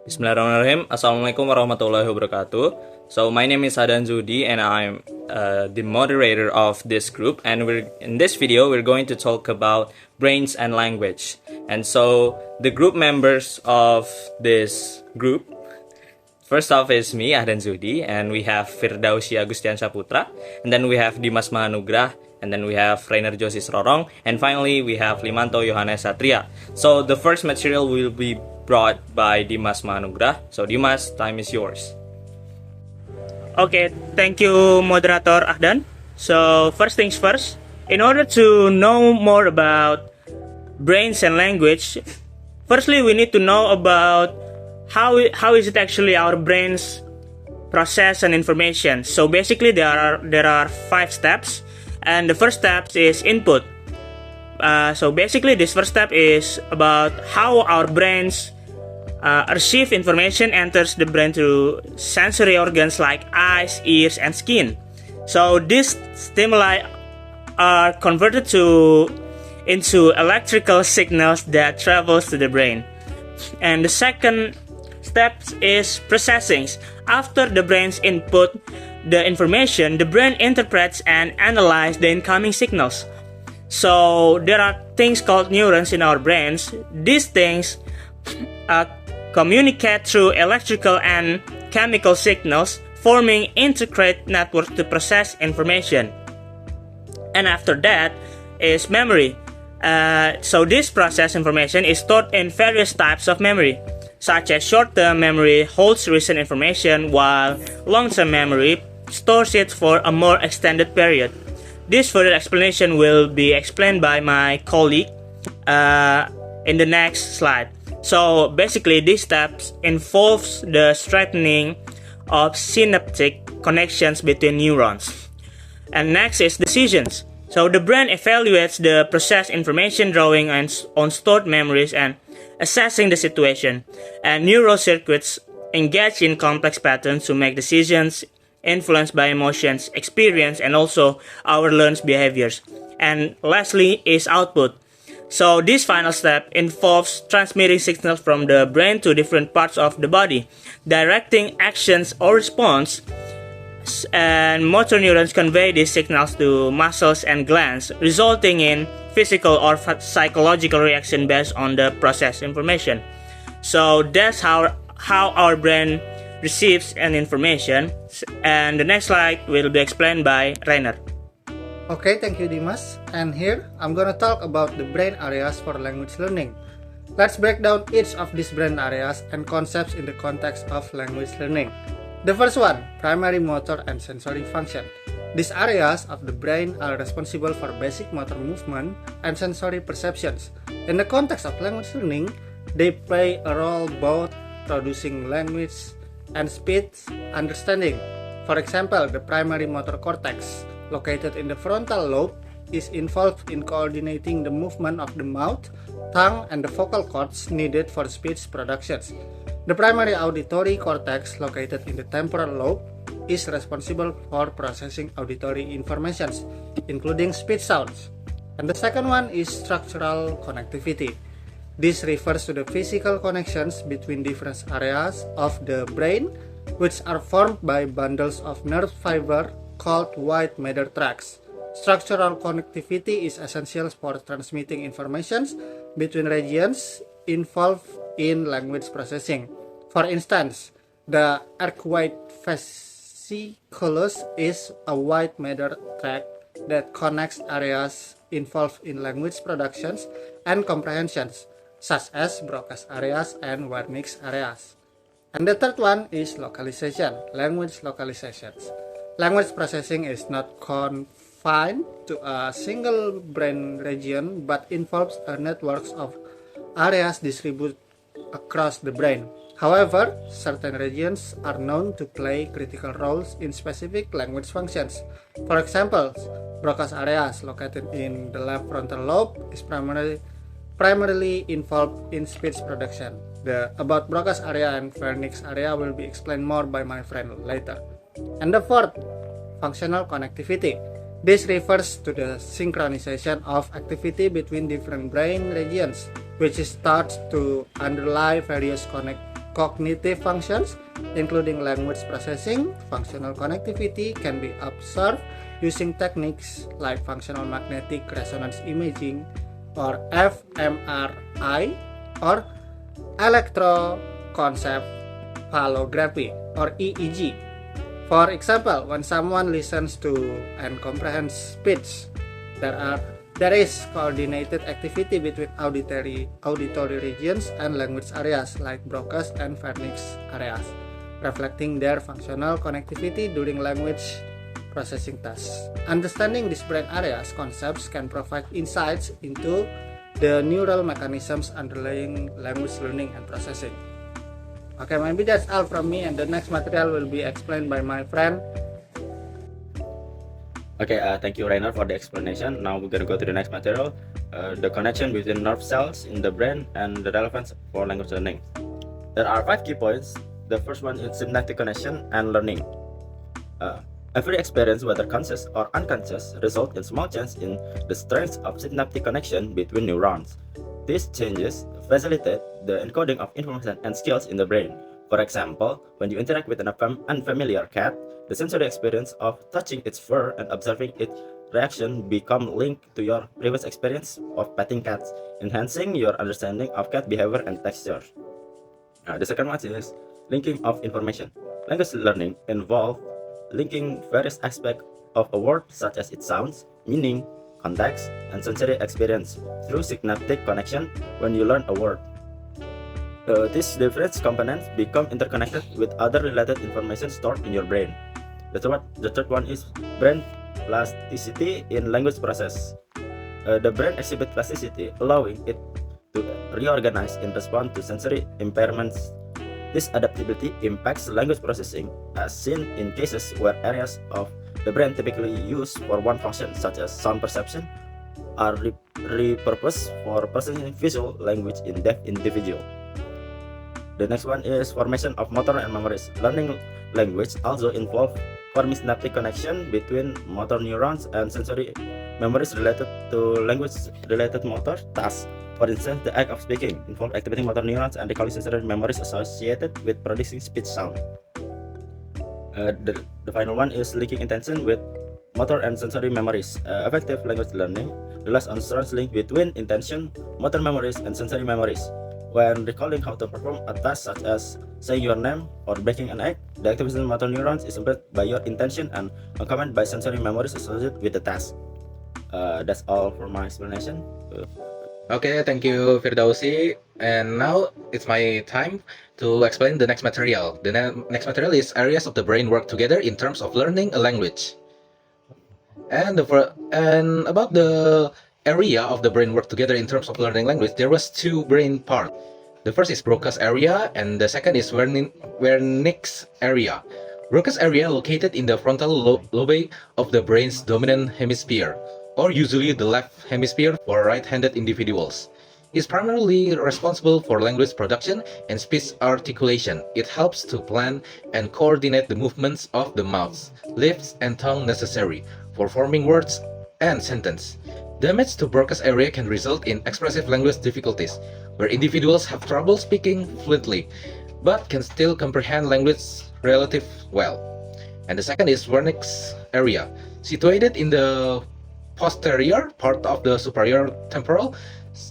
Bismillahirrahmanirrahim. Assalamualaikum warahmatullahi wabarakatuh. So my name is Adan Zudi and I'm the moderator of this group. And in this video we're going to talk about brains and language. And so the group members of this group, first off is me, Adan Zudi, and we have Firdausi Agustian Saputra, and then we have Dimas Mahanugrah, and then we have Rainer Josis Rorong, and finally we have Limanto Yohanes Satria. So the first material will be brought by Dimas Mahanugrah. So Dimas, time is yours. Okay, thank you, moderator Ahdan. So first things first, in order to know more about brains and language, firstly we need to know about how is it actually our brains process and information. So basically there are 5 steps, and the first step is input. So basically this first step is about how our brains receive information enters the brain through sensory organs like eyes, ears, and skin. So these stimuli are converted into electrical signals that travels to the brain. And the second step is processing. After the brain's input the information, the brain interprets and analyzes the incoming signals. So there are things called neurons in our brains. These things communicate through electrical and chemical signals, forming intricate networks to process information. And after that is memory. So this process information is stored in various types of memory, such as short-term memory holds recent information, while long-term memory stores it for a more extended period. This further explanation will be explained by my colleague in the next slide. So basically these steps involves the strengthening of synaptic connections between neurons. And next is decisions. So the brain evaluates the processed information, drawing on stored memories and assessing the situation. And neural circuits engage in complex patterns to make decisions influenced by emotions, experience, and also our learned behaviors. And lastly is output. So this final step involves transmitting signals from the brain to different parts of the body, directing actions or response, and motor neurons convey these signals to muscles and glands, resulting in physical or psychological reaction based on the processed information. So that's how our brain receives an information, and the next slide will be explained by Rainer. Okay, thank you Dimas. And here I'm gonna talk about the brain areas for language learning. Let's break down each of these brain areas and concepts in the context of language learning. The first one, primary motor and sensory function. These areas of the brain are responsible for basic motor movement and sensory perceptions. In the context of language learning, they play a role both producing language and speech understanding. For example, the primary motor cortex, located in the frontal lobe, is involved in coordinating the movement of the mouth, tongue, and the vocal cords needed for speech productions. The primary auditory cortex, located in the temporal lobe, is responsible for processing auditory informations, including speech sounds. And the second one is structural connectivity. This refers to the physical connections between different areas of the brain, which are formed by bundles of nerve fiber called white matter tracts. Structural connectivity is essential for transmitting information between regions involved in language processing. For instance, the arcuate fasciculus is a white matter tract that connects areas involved in language productions and comprehensions, such as Broca's areas and Wernicke's areas. And the third one is localization, language localizations. Language processing is not confined to a single brain region but involves a network of areas distributed across the brain. However, certain regions are known to play critical roles in specific language functions. For example, Broca's areas, located in the left frontal lobe, is primarily involved in speech production. About Broca's area and Wernicke's area will be explained more by my friend later. And the fourth, functional connectivity. This refers to the synchronization of activity between different brain regions, which is thought to underlie various cognitive functions, including language processing. Functional connectivity can be observed using techniques like functional magnetic resonance imaging or fMRI or electroencephalography or EEG. For example, when someone listens to and comprehends speech, there is coordinated activity between auditory regions and language areas like Broca's and Wernicke's areas, reflecting their functional connectivity during language processing tasks. Understanding these brain areas concepts can provide insights into the neural mechanisms underlying language learning and processing. Okay, maybe that's all from me, and the next material will be explained by my friend. Okay, thank you, Rainer, for the explanation. Now we're gonna go to the next material, the connection between nerve cells in the brain and the relevance for language learning. There are 5 key points. The first one is synaptic connection and learning. Every experience, whether conscious or unconscious, results in small changes in the strength of synaptic connection between neurons. These changes facilitate the encoding of information and skills in the brain. For example, when you interact with an unfamiliar cat, the sensory experience of touching its fur and observing its reaction become linked to your previous experience of petting cats, enhancing your understanding of cat behavior and texture. The second one is linking of information. Language learning involves linking various aspects of a word such as its sounds, meaning, context, and sensory experience through synaptic connection when you learn a word. These different components become interconnected with other related information stored in your brain. The third one is brain plasticity in language process. The brain exhibits plasticity, allowing it to reorganize in response to sensory impairments. This adaptability impacts language processing, as seen in cases where areas of the brain typically used for one function, such as sound perception, are repurposed for processing visual language in deaf individuals. The next one is formation of motor and memories. Learning language also involves forming synaptic connection between motor neurons and sensory memories related to language-related motor tasks. For instance, the act of speaking involves activating motor neurons and recalling sensory memories associated with producing speech sound. The final one is linking intention with motor and sensory memories. Effective language learning relies on strong link between intention, motor memories, and sensory memories. When recalling how to perform a task such as saying your name or baking an egg, the activation of motor neurons is impaired by your intention and accompanied by sensory memories associated with the task. That's all for my explanation. Okay, thank you, Firdausi. And now it's my time to explain the next material. The next material is areas of the brain work together in terms of learning a language. And about the area of the brain work together in terms of learning language, there was 2 brain parts. The first is Broca's area, and the second is Wernicke's area. Broca's area located in the frontal lobe of the brain's dominant hemisphere, or usually the left hemisphere for right-handed individuals, is primarily responsible for language production and speech articulation. It helps to plan and coordinate the movements of the mouth, lips, and tongue necessary for forming words and sentences. Damage to Broca's area can result in expressive language difficulties, where individuals have trouble speaking fluently, but can still comprehend language relatively well. And the second is Wernicke's area, situated in the posterior part of the superior temporal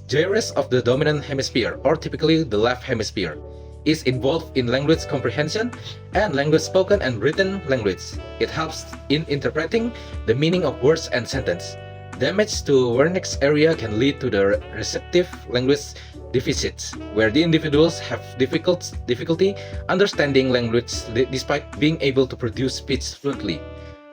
gyrus of the dominant hemisphere, or typically the left hemisphere, is involved in language comprehension and language spoken and written language. It helps in interpreting the meaning of words and sentences. Damage to Wernicke's area can lead to the receptive language deficits, where the individuals have difficulty understanding language despite being able to produce speech fluently.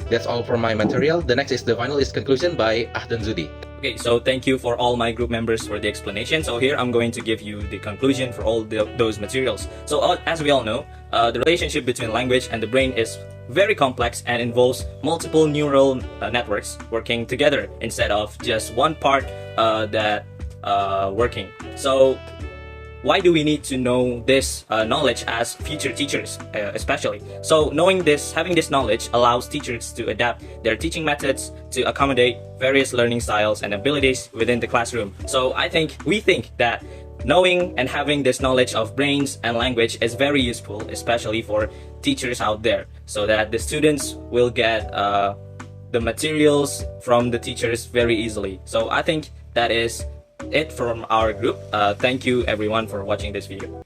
That's all for my material. The next is the finalist conclusion by Ahdan Zudi. Okay, so thank you for all my group members for the explanation. So here I'm going to give you the conclusion for all those materials. So as we all know, the relationship between language and the brain is very complex and involves multiple neural networks working together instead of just one part that working. So why do we need to know this knowledge as future teachers, especially? So having this knowledge allows teachers to adapt their teaching methods to accommodate various learning styles and abilities within the classroom. So we think that knowing and having this knowledge of brains and language is very useful, especially for teachers out there, so that the students will get the materials from the teachers very easily. So I think that is it from our group. Thank you everyone for watching this video.